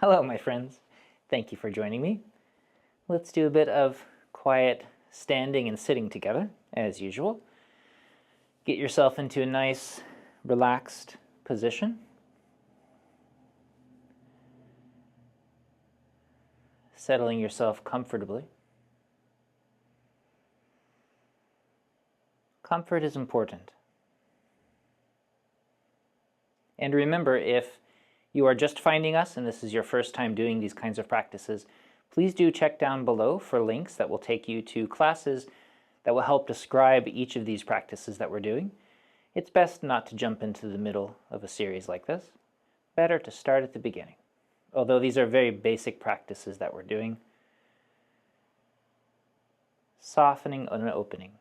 Hello, my friends. Thank you for joining me. Let's do a bit of quiet standing and sitting together, as usual. Get yourself into a nice, relaxed position. Settling yourself comfortably. Comfort is important. And remember, if you are just finding us and this is your first time doing these kinds of practices, please do check down below for links that will take you to classes that will help describe each of these practices that we're doing. It's best not to jump into the middle of a series like this. Better to start at the beginning. Although these are very basic practices that we're doing. Softening and opening.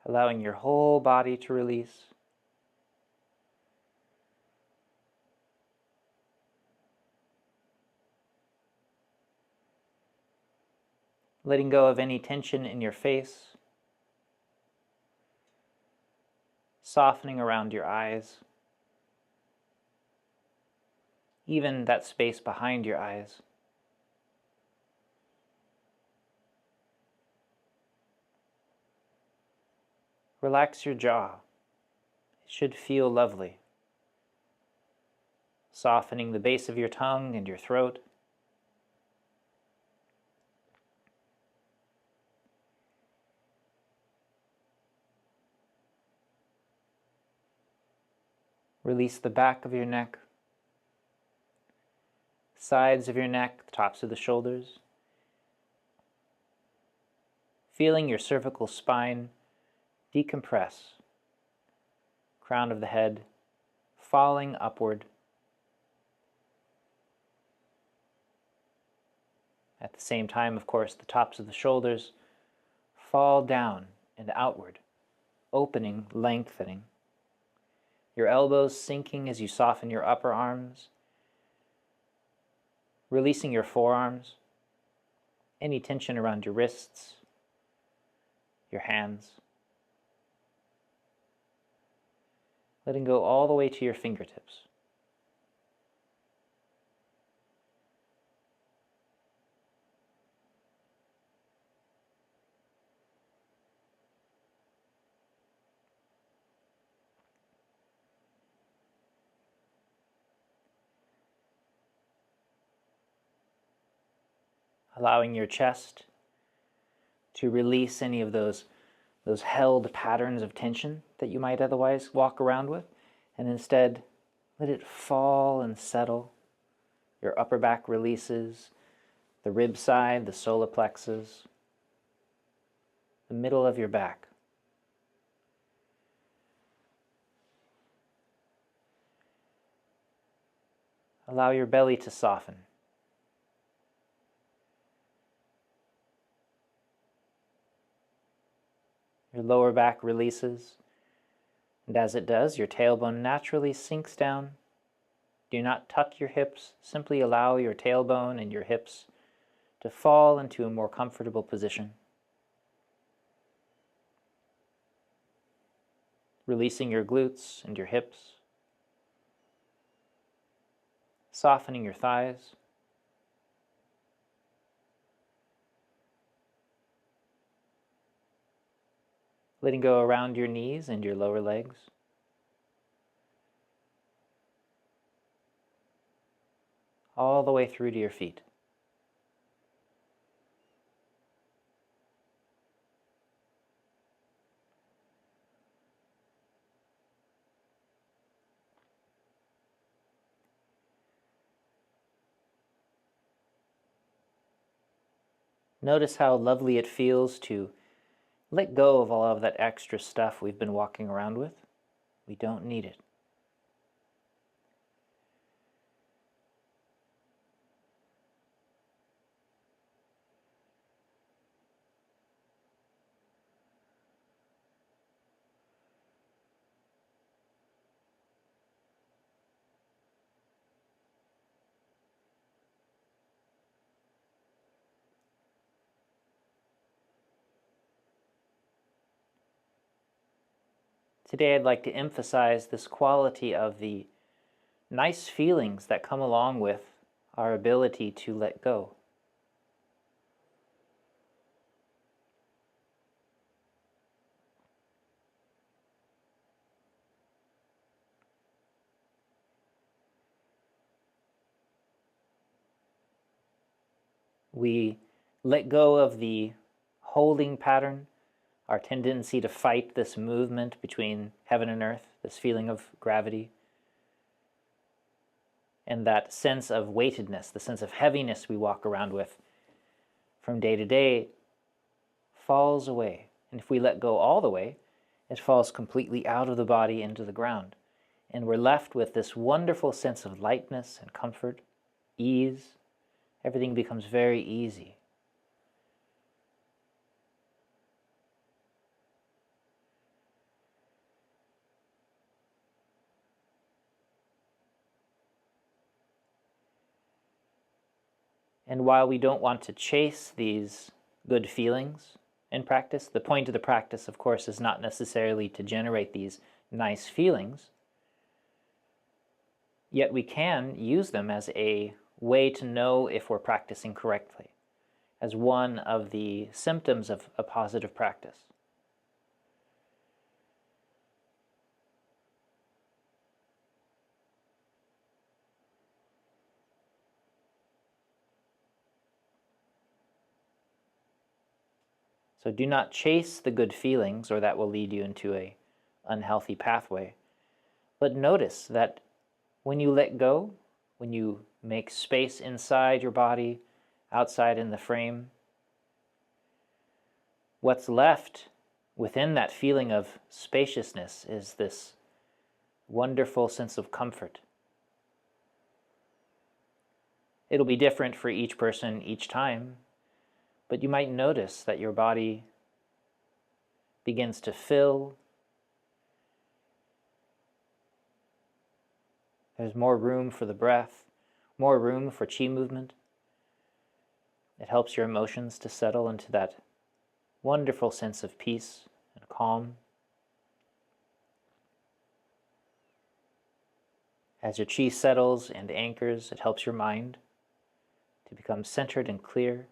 Allowing your whole body to release. Letting go of any tension in your face. Softening around your eyes. Even that space behind your eyes. Relax your jaw. It should feel lovely. Softening the base of your tongue and your throat. Release the back of your neck, sides of your neck, the tops of the shoulders. Feeling your cervical spine decompress. Crown of the head falling upward. At the same time, of course, the tops of the shoulders fall down and outward, opening, lengthening. Your elbows sinking as you soften your upper arms, releasing your forearms, any tension around your wrists, your hands. Letting go all the way to your fingertips. Allowing your chest to release any of those held patterns of tension that you might otherwise walk around with, and instead let it fall and settle. Your upper back releases, the rib side, the solar plexus, the middle of your back. Allow your belly to soften. Your lower back releases, and as it does, your tailbone naturally sinks down. Do not tuck your hips, simply allow your tailbone and your hips to fall into a more comfortable position. Releasing your glutes and your hips, softening your thighs. Letting go around your knees and your lower legs. All the way through to your feet. Notice how lovely it feels to let go of all of that extra stuff we've been walking around with. We don't need it. Today I'd like to emphasize this quality of the nice feelings that come along with our ability to let go. We let go of the holding pattern, our tendency to fight this movement between heaven and earth, this feeling of gravity, and that sense of weightedness, the sense of heaviness we walk around with from day to day falls away. And if we let go all the way, it falls completely out of the body into the ground. And we're left with this wonderful sense of lightness and comfort, ease. Everything becomes very easy. And while we don't want to chase these good feelings in practice, the point of the practice, of course, is not necessarily to generate these nice feelings, yet we can use them as a way to know if we're practicing correctly, as one of the symptoms of a positive practice. So do not chase the good feelings, or that will lead you into an unhealthy pathway. But notice that when you let go, when you make space inside your body, outside in the frame, what's left within that feeling of spaciousness is this wonderful sense of comfort. It'll be different for each person each time, but you might notice that your body begins to fill. There's more room for the breath, more room for chi movement. It helps your emotions to settle into that wonderful sense of peace and calm. As your chi settles and anchors, it helps your mind to become centered and clear.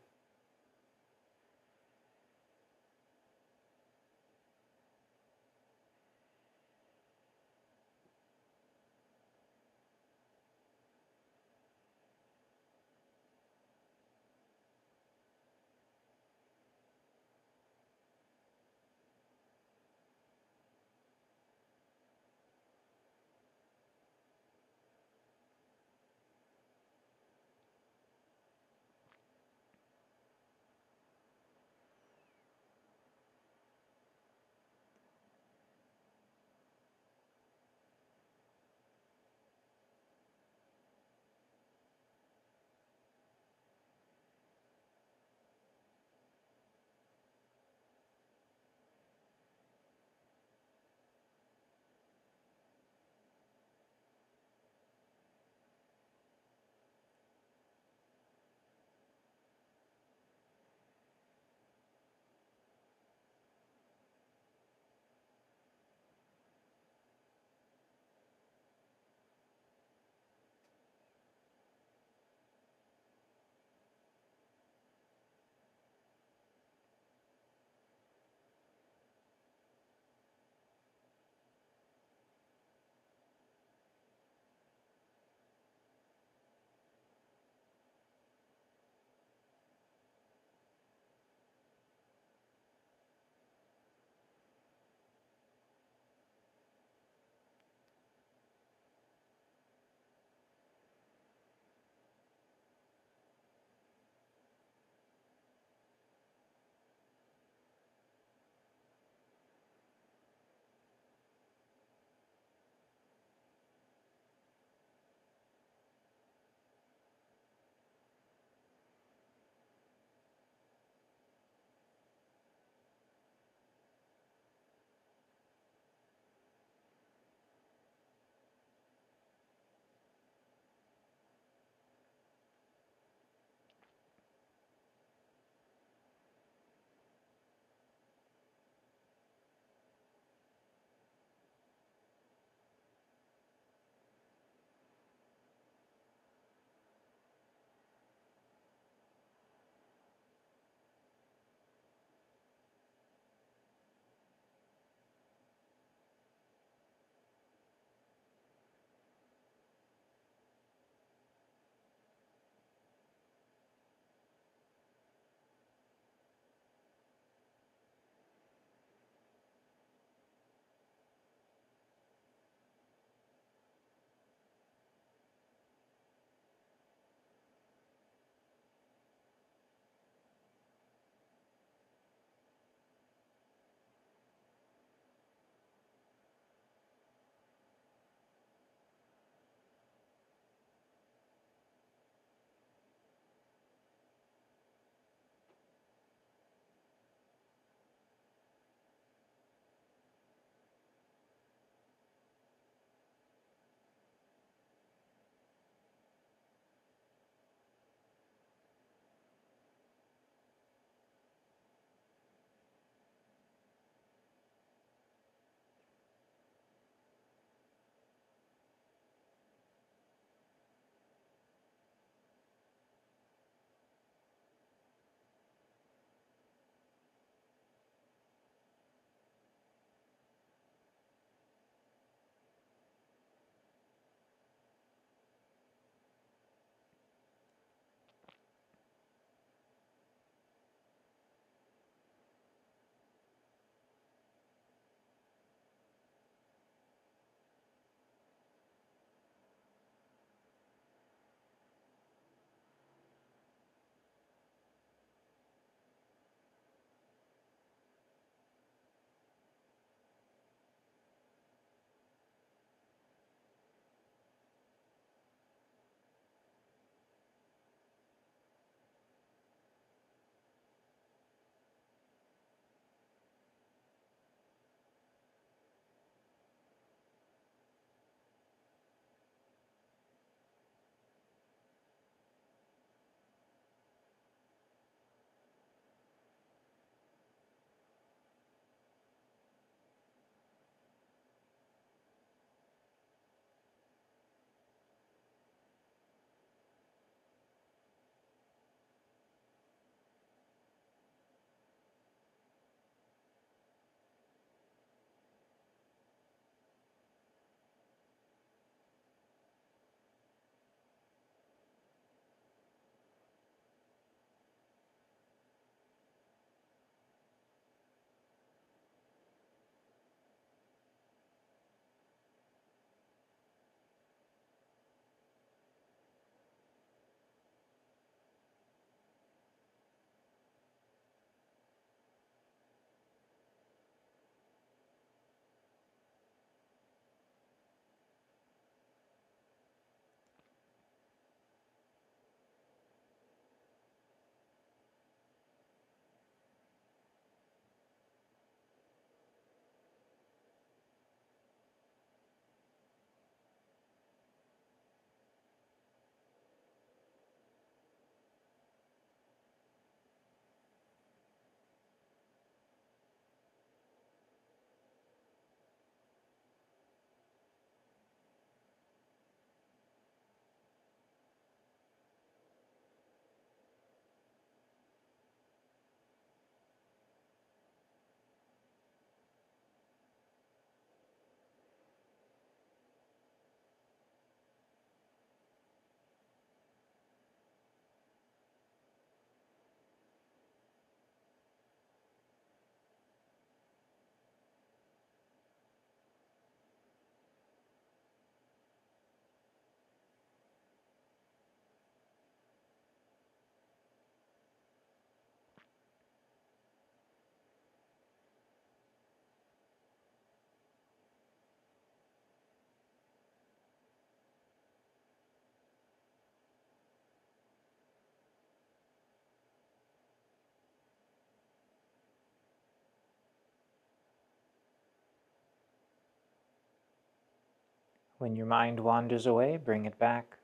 When your mind wanders away, bring it back.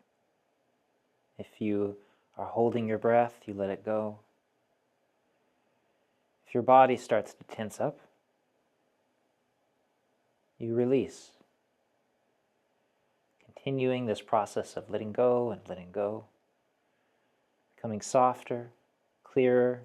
If you are holding your breath, you let it go. If your body starts to tense up, you release. Continuing this process of letting go and letting go, becoming softer, clearer.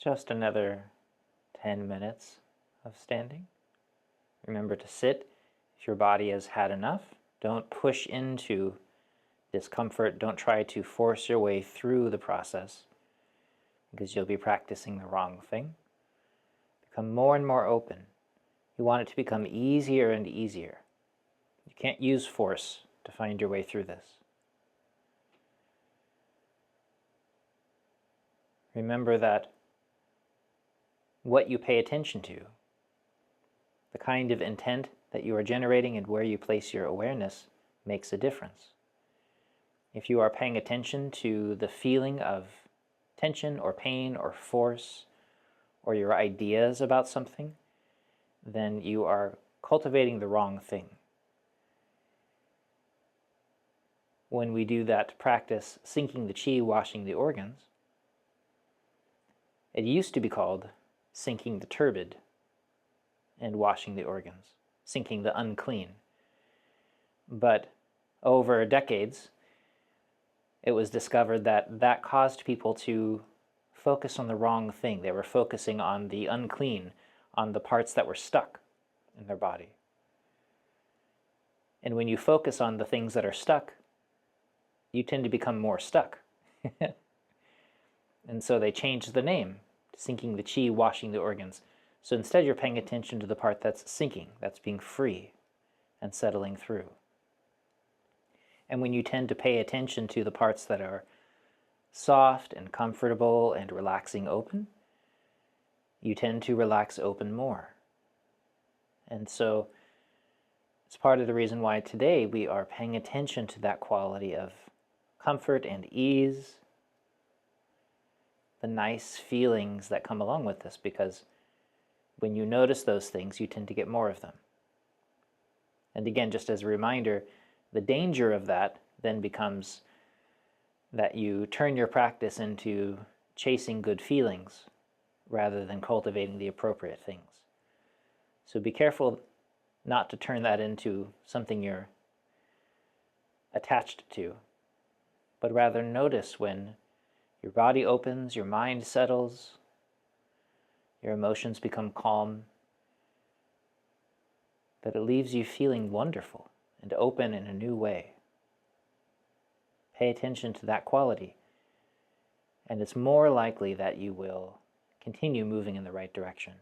Just another 10 minutes of standing. Remember to sit if your body has had enough. Don't push into discomfort. Don't try to force your way through the process because you'll be practicing the wrong thing. Become more and more open. You want it to become easier and easier. You can't use force to find your way through this. Remember that what you pay attention to The kind of intent that you are generating and where you place your awareness makes a difference. If you are paying attention to the feeling of tension or pain or force or your ideas about something, then you are cultivating the wrong thing. When we do that practice, sinking the chi, washing the organs, it used to be called sinking the turbid and washing the organs, sinking the unclean. But over decades, it was discovered that that caused people to focus on the wrong thing. They were focusing on the unclean, on the parts that were stuck in their body. And when you focus on the things that are stuck, you tend to become more stuck. And so they changed the name to sinking the chi, washing the organs. So instead you're paying attention to the part that's sinking, that's being free and settling through. And when you tend to pay attention to the parts that are soft and comfortable and relaxing open, you tend to relax open more. And so it's part of the reason why today we are paying attention to that quality of comfort and ease, the nice feelings that come along with this, because when you notice those things, you tend to get more of them. And again, just as a reminder, the danger of that then becomes that you turn your practice into chasing good feelings rather than cultivating the appropriate things. So be careful not to turn that into something you're attached to, but rather notice when your body opens, your mind settles, your emotions become calm, that it leaves you feeling wonderful and open in a new way. Pay attention to that quality, and it's more likely that you will continue moving in the right direction.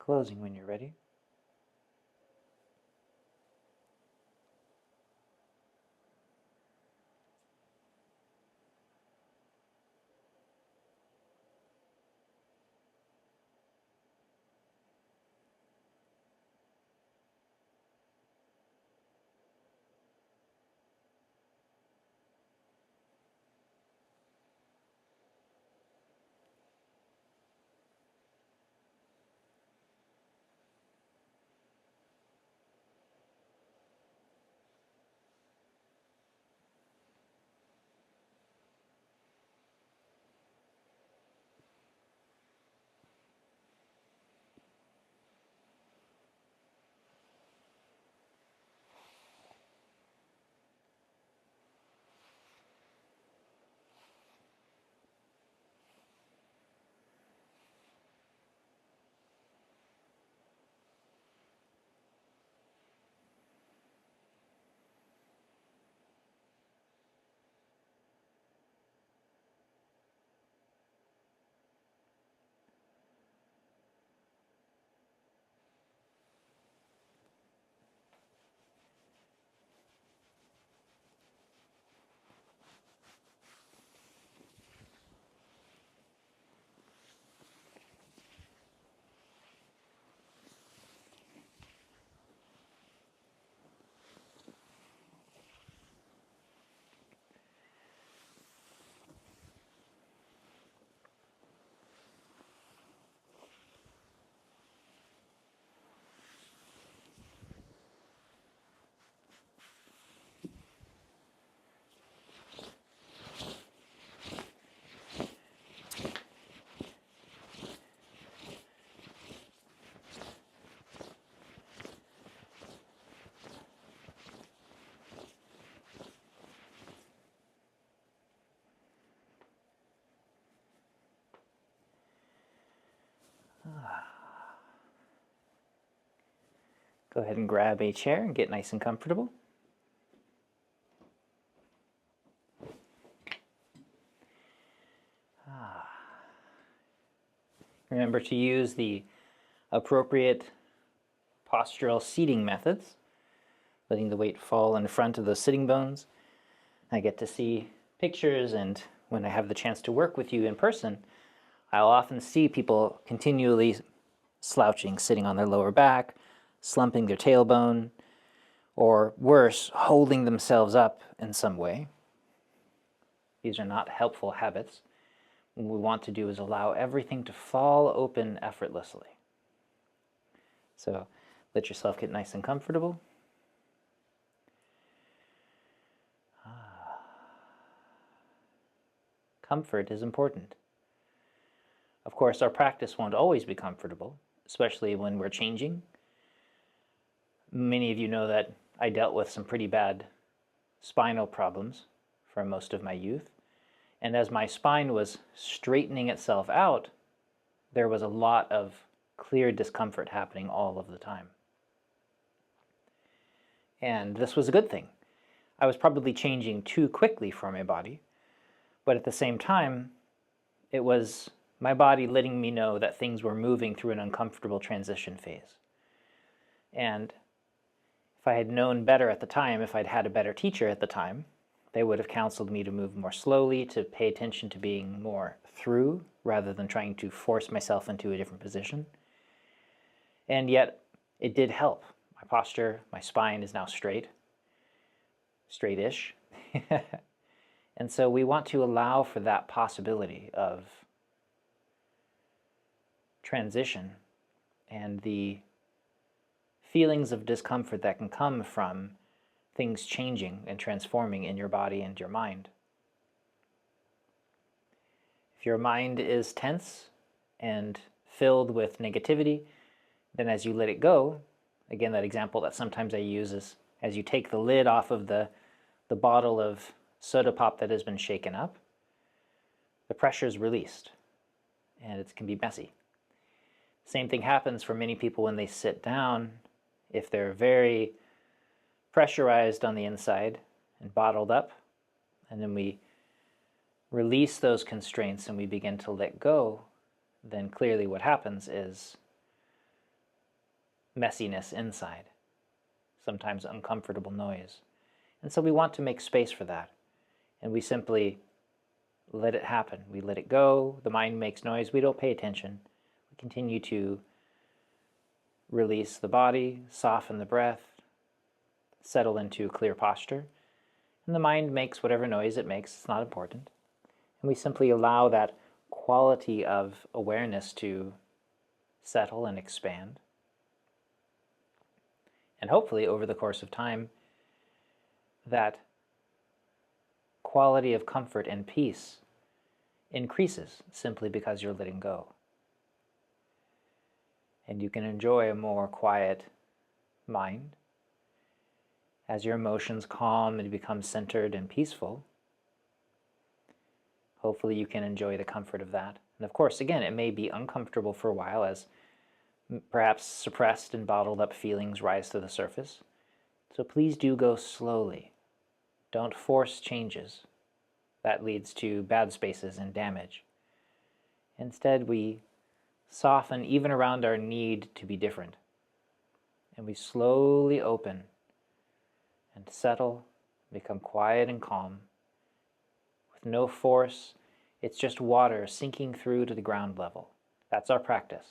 closing when you're ready. Go ahead and grab a chair and get nice and comfortable. Remember to use the appropriate postural seating methods, letting the weight fall in front of the sitting bones. I get to see pictures, and when I have the chance to work with you in person, I'll often see people continually slouching, sitting on their lower back, slumping their tailbone, or worse, holding themselves up in some way. These are not helpful habits. What we want to do is allow everything to fall open effortlessly. So let yourself get nice and comfortable. Comfort is important. Of course, our practice won't always be comfortable, especially when we're changing. Many of you know that I dealt with some pretty bad spinal problems for most of my youth. And as my spine was straightening itself out, there was a lot of clear discomfort happening all of the time. And this was a good thing. I was probably changing too quickly for my body, but at the same time, it was my body letting me know that things were moving through an uncomfortable transition phase. And if I had known better at the time, if I'd had a better teacher at the time, they would have counseled me to move more slowly, to pay attention to being more through, rather than trying to force myself into a different position. And yet, it did help. My posture, my spine is now straight, straight-ish. And so we want to allow for that possibility of transition and the feelings of discomfort that can come from things changing and transforming in your body and your mind. If your mind is tense and filled with negativity, then as you let it go, again, that example that sometimes I use is as you take the lid off of the bottle of soda pop that has been shaken up, the pressure is released, and it can be messy. Same thing happens for many people when they sit down. If they're very pressurized on the inside and bottled up, and then we release those constraints and we begin to let go, then clearly what happens is messiness inside, sometimes uncomfortable noise. And so we want to make space for that. And we simply let it happen. We let it go. The mind makes noise. We don't pay attention. We continue to release the body, soften the breath, settle into a clear posture. And the mind makes whatever noise it makes. It's not important. And we simply allow that quality of awareness to settle and expand. And hopefully, over the course of time, that quality of comfort and peace increases simply because you're letting go. And you can enjoy a more quiet mind. As your emotions calm and become centered and peaceful, hopefully you can enjoy the comfort of that. And of course, again, it may be uncomfortable for a while as perhaps suppressed and bottled up feelings rise to the surface. So please do go slowly. Don't force changes. That leads to bad spaces and damage. Instead, we soften even around our need to be different. And we slowly open and settle, become quiet and calm. With no force, it's just water sinking through to the ground level. That's our practice.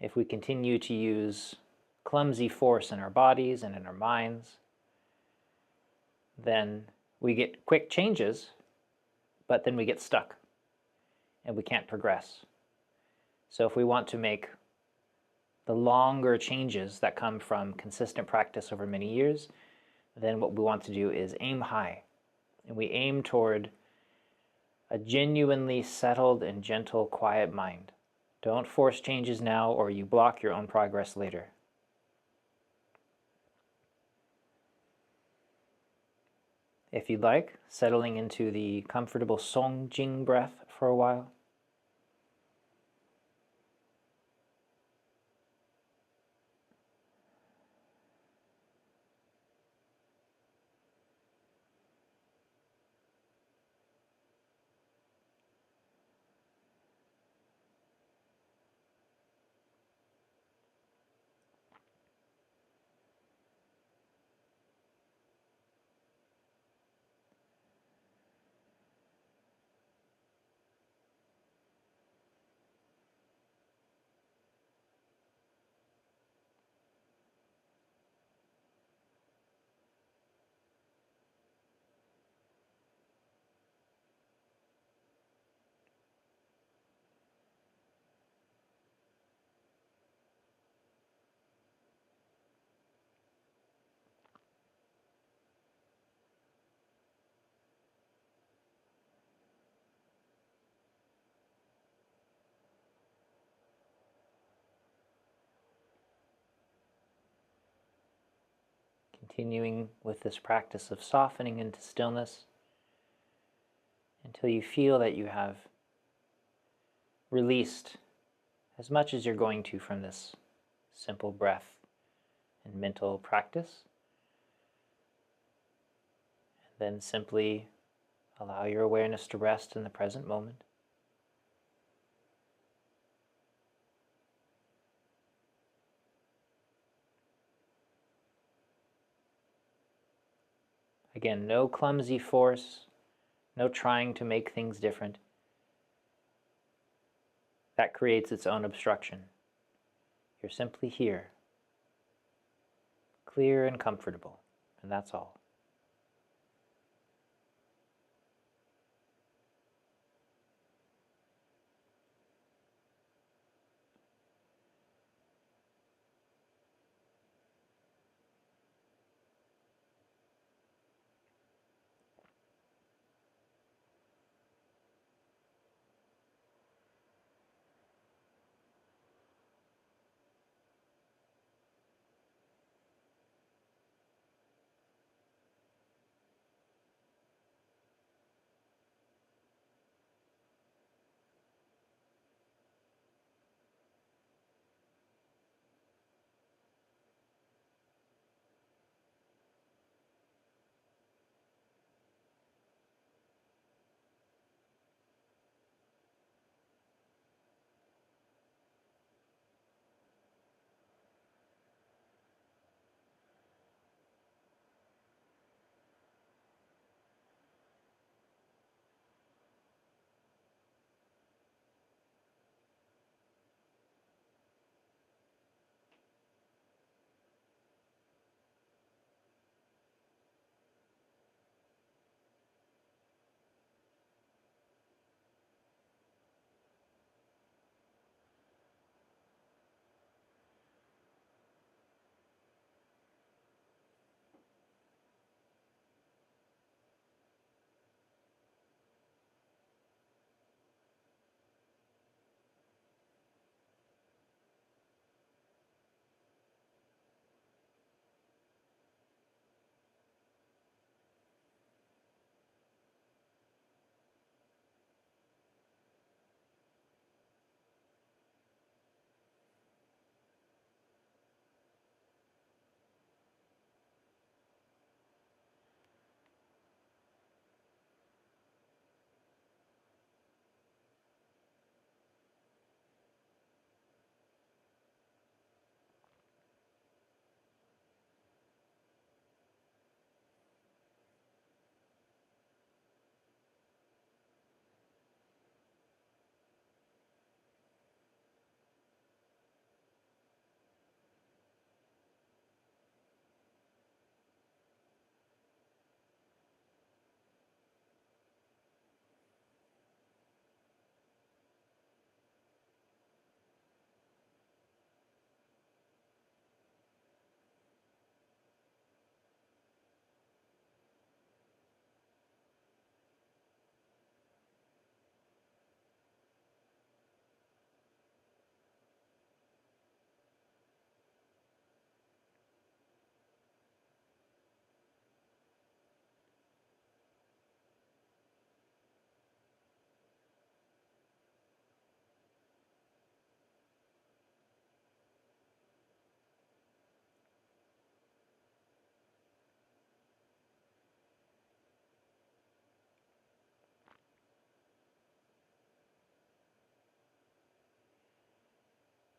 If we continue to use clumsy force in our bodies and in our minds, then we get quick changes, but then we get stuck and we can't progress. So if we want to make the longer changes that come from consistent practice over many years, then what we want to do is aim high. And we aim toward a genuinely settled and gentle, quiet mind. Don't force changes now, or you block your own progress later. If you'd like, settling into the comfortable Song Jing breath for a while. Continuing with this practice of softening into stillness until you feel that you have released as much as you're going to from this simple breath and mental practice. And then simply allow your awareness to rest in the present moment. Again, no clumsy force, no trying to make things different. That creates its own obstruction. You're simply here, clear and comfortable, and that's all.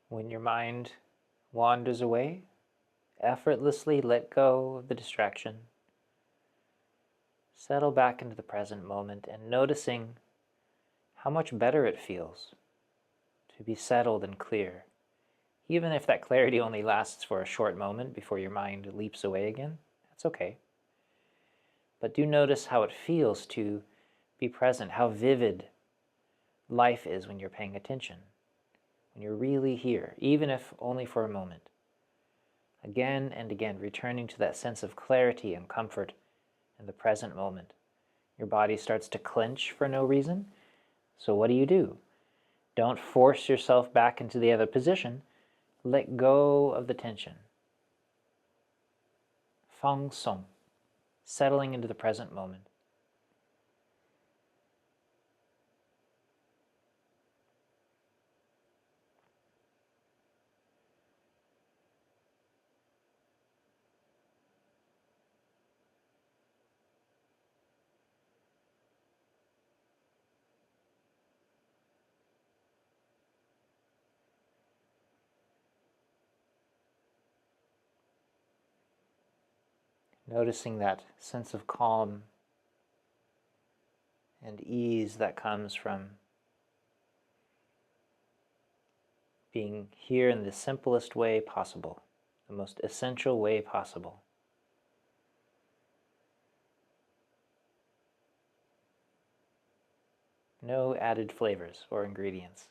When your mind wanders away, effortlessly let go of the distraction. Settle back into the present moment and noticing how much better it feels to be settled and clear. Even if that clarity only lasts for a short moment before your mind leaps away again, that's okay. But do notice how it feels to be present, how vivid life is when you're paying attention, when you're really here, even if only for a moment. Again and again, returning to that sense of clarity and comfort in the present moment. Your body starts to clench for no reason. So what do? Don't force yourself back into the other position. Let go of the tension. Fang song, settling into the present moment. Noticing that sense of calm and ease that comes from being here in the simplest way possible, the most essential way possible. No added flavors or ingredients.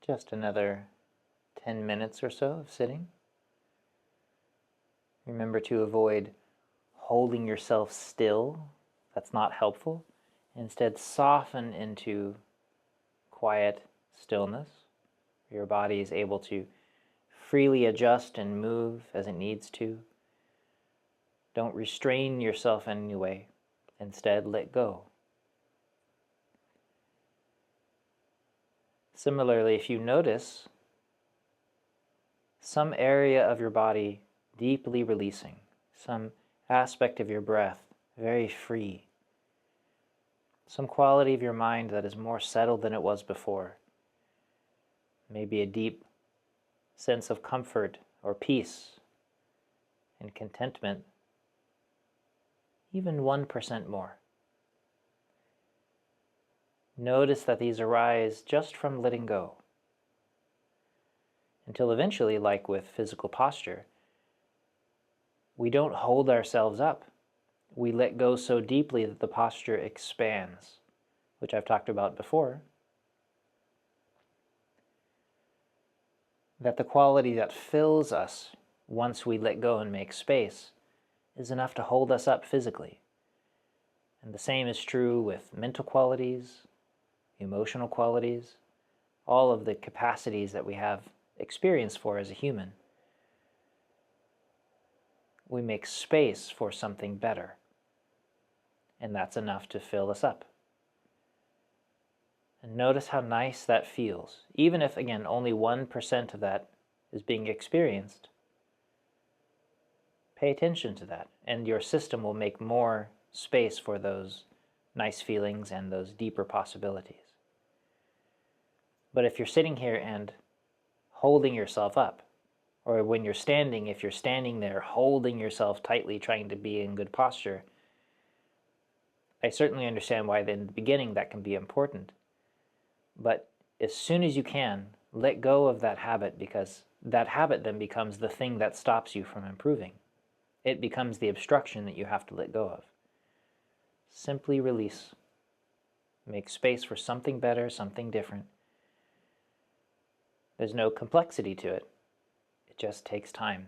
Just another 10 minutes or so of sitting. Remember to avoid holding yourself still. That's not helpful. Instead, soften into quiet stillness. Your body is able to freely adjust and move as it needs to. Don't restrain yourself in any way. Instead, let go. Similarly, if you notice some area of your body deeply releasing, some aspect of your breath very free, some quality of your mind that is more settled than it was before, maybe a deep sense of comfort or peace and contentment, even 1% more. Notice that these arise just from letting go, until eventually, like with physical posture, we don't hold ourselves up. We let go so deeply that the posture expands, which I've talked about before, that the quality that fills us once we let go and make space is enough to hold us up physically. And the same is true with mental qualities, emotional qualities, all of the capacities that we have experience for as a human. We make space for something better, and that's enough to fill us up. And notice how nice that feels. Even if, again, only 1% of that is being experienced, pay attention to that, and your system will make more space for those nice feelings and those deeper possibilities. But if you're sitting here and holding yourself up, or when you're standing, if you're standing there holding yourself tightly, trying to be in good posture, I certainly understand why in the beginning that can be important. But as soon as you can, let go of that habit, because that habit then becomes the thing that stops you from improving. It becomes the obstruction that you have to let go of. Simply release. Make space for something better, something different. There's no complexity to it. It just takes time.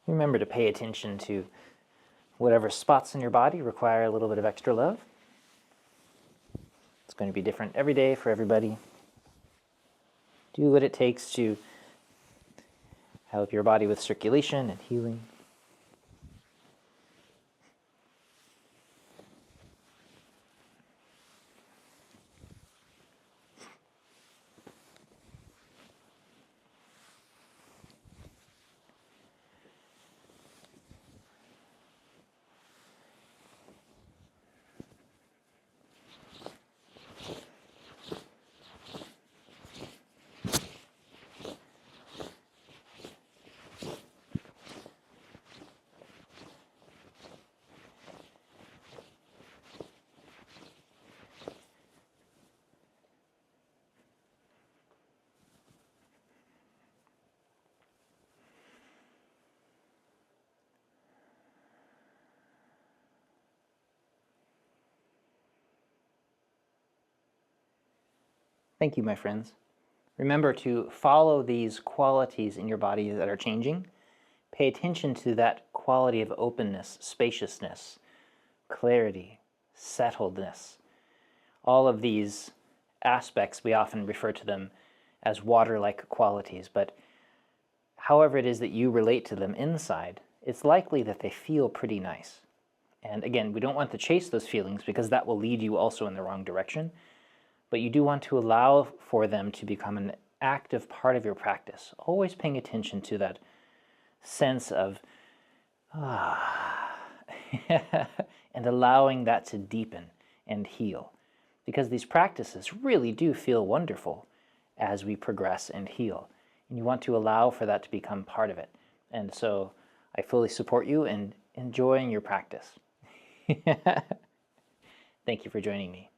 Remember to pay attention to whatever spots in your body require a little bit of extra love. It's going to be different every day for everybody. Do what it takes to help your body with circulation and healing. Thank you, my friends. Remember to follow these qualities in your body that are changing. Pay attention to that quality of openness, spaciousness, clarity, settledness. All of these aspects, we often refer to them as water-like qualities, but however it is that you relate to them inside, it's likely that they feel pretty nice. And again, we don't want to chase those feelings because that will lead you also in the wrong direction. But you do want to allow for them to become an active part of your practice, always paying attention to that sense of and allowing that to deepen and heal. Because these practices really do feel wonderful as we progress and heal. And you want to allow for that to become part of it. And so I fully support you in enjoying your practice. Thank you for joining me.